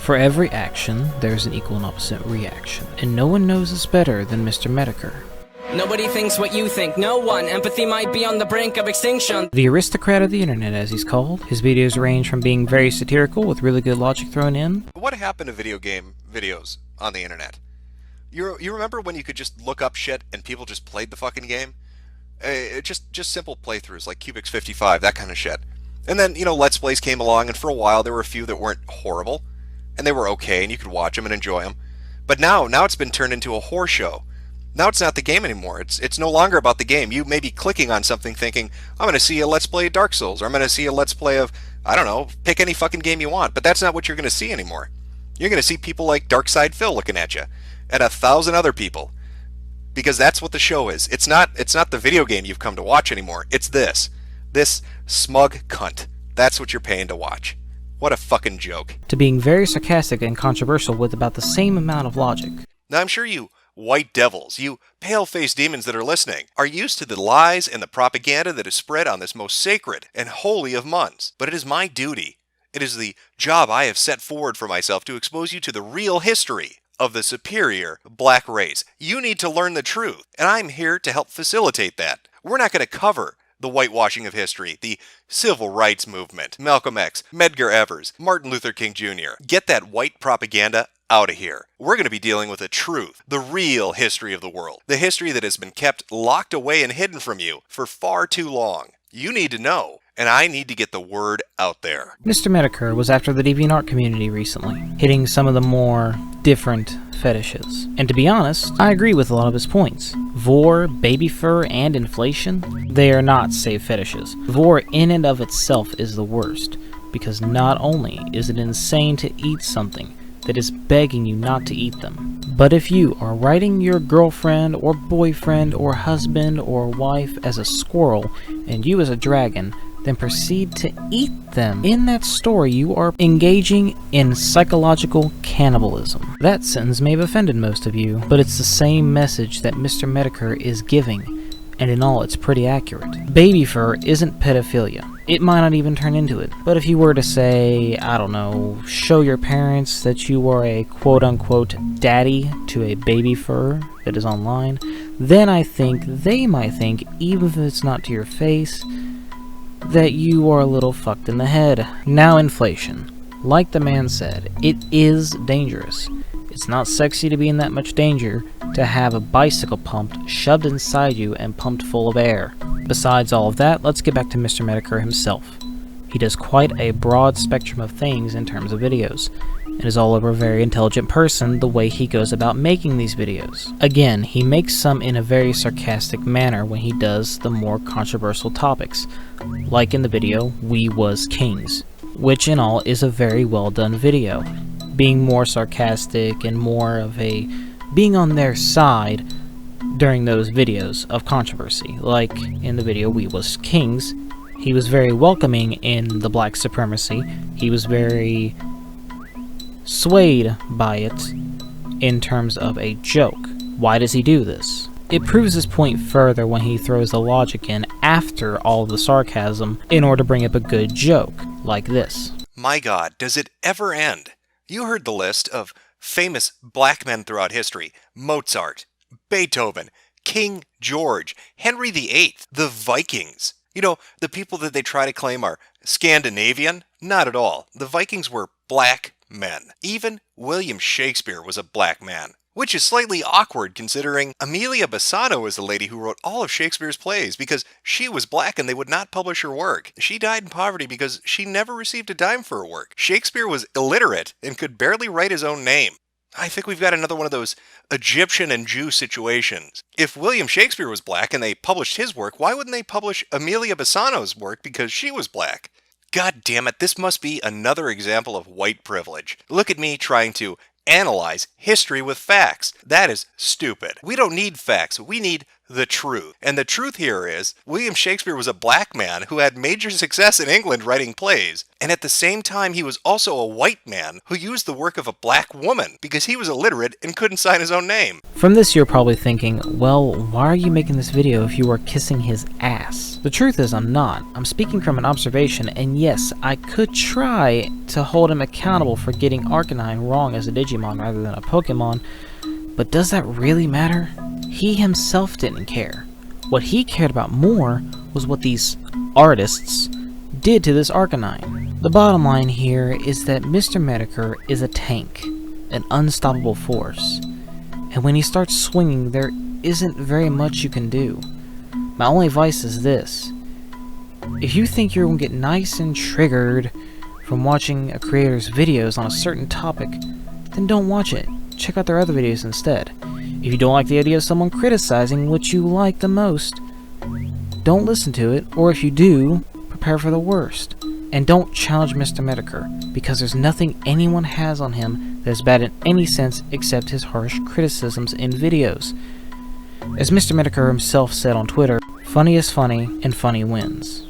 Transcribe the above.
For every action, there's an equal and opposite reaction, and no one knows this better than Mr. Metokur. Nobody thinks what you think, no one. Empathy might be on the brink of extinction. The aristocrat of the internet, as he's called. His videos range from being very satirical with really good logic thrown in. What happened to video game videos on the internet? You remember when you could just look up shit and people just played the fucking game? Just simple playthroughs like Cubics 55, that kind of shit. And then, Let's Plays came along, and for a while there were a few that weren't horrible, and they were okay, and you could watch them and enjoy them. But now it's been turned into a horror show. Now it's not the game anymore. It's no longer about the game. You may be clicking on something thinking, I'm going to see a Let's Play of Dark Souls, or I'm going to see a Let's Play of, I don't know, pick any fucking game you want. But that's not what you're going to see anymore. You're going to see people like Darkside Phil looking at you, and 1,000 other people. Because that's what the show is. It's not the video game you've come to watch anymore. It's this smug cunt. That's what you're paying to watch. What a fucking joke. To being very sarcastic and controversial with about the same amount of logic. Now I'm sure you white devils, you pale-faced demons that are listening, are used to the lies and the propaganda that is spread on this most sacred and holy of months. But it is my duty. It is the job I have set forward for myself to expose you to the real history of the superior black race. You need to learn the truth, and I'm here to help facilitate that. We're not going to cover the whitewashing of history, the civil rights movement, Malcolm X, Medgar Evers, Martin Luther King Jr. Get that white propaganda out of here. We're going to be dealing with the truth, the real history of the world, the history that has been kept locked away and hidden from you for far too long. You need to know, and I need to get the word out there. Mr. Metokur was after the DeviantArt community recently, hitting some of the more different fetishes. And to be honest, I agree with a lot of his points. Vor, baby fur, and inflation, they are not safe fetishes. Vor in and of itself is the worst, because not only is it insane to eat something that is begging you not to eat them, but if you are writing your girlfriend or boyfriend or husband or wife as a squirrel and you as a dragon, then proceed to eat them. In that story, you are engaging in psychological cannibalism. That sentence may have offended most of you, but it's the same message that Mr. Metokur is giving, and in all, it's pretty accurate. Baby fur isn't pedophilia. It might not even turn into it. But if you were to say, I don't know, show your parents that you are a quote-unquote daddy to a baby fur that is online, then I think they might think, even if it's not to your face, that you are a little fucked in the head. Now inflation. Like the man said, it is dangerous. It's not sexy to be in that much danger, to have a bicycle pumped, shoved inside you, and pumped full of air. Besides all of that, let's get back to Mr. Metokur himself. He does quite a broad spectrum of things in terms of videos, and is all over a very intelligent person the way he goes about making these videos. Again, he makes some in a very sarcastic manner when he does the more controversial topics, like in the video, We Was Kings, which in all is a very well done video, being more sarcastic and more of a being on their side during those videos of controversy. Like in the video We Was Kings, he was very welcoming in the black supremacy. He was very swayed by it in terms of a joke. Why does he do this? It proves his point further when he throws the logic in after all the sarcasm in order to bring up a good joke, like this. My God, does it ever end? You heard the list of famous black men throughout history. Mozart, Beethoven, King George, Henry VIII, the Vikings. The people that they try to claim are Scandinavian? Not at all. The Vikings were black men. Even William Shakespeare was a black man. Which is slightly awkward considering Amelia Bassano is the lady who wrote all of Shakespeare's plays because she was black and they would not publish her work. She died in poverty because she never received a dime for her work. Shakespeare was illiterate and could barely write his own name. I think we've got another one of those Egyptian and Jew situations. If William Shakespeare was black and they published his work, why wouldn't they publish Amelia Bassano's work because she was black? God damn it, this must be another example of white privilege. Look at me trying to analyze history with facts. That is stupid. We don't need facts. We need the truth. And the truth here is, William Shakespeare was a black man who had major success in England writing plays, and at the same time he was also a white man who used the work of a black woman because he was illiterate and couldn't sign his own name. From this you're probably thinking, well, why are you making this video if you are kissing his ass? The truth is I'm not. I'm speaking from an observation, and yes, I could try to hold him accountable for getting Arcanine wrong as a Digimon rather than a Pokemon, but does that really matter? He himself didn't care. What he cared about more was what these artists did to this Arcanine. The bottom line here is that Mr. Metokur is a tank, an unstoppable force, and when he starts swinging there isn't very much you can do. My only advice is this: if you think you're going to get nice and triggered from watching a creator's videos on a certain topic, then don't watch it. Check out their other videos instead. If you don't like the idea of someone criticizing what you like the most, don't listen to it, or if you do, prepare for the worst. And don't challenge Mr. Metokur, because there's nothing anyone has on him that is bad in any sense except his harsh criticisms in videos. As Mr. Metokur himself said on Twitter, funny is funny, and funny wins.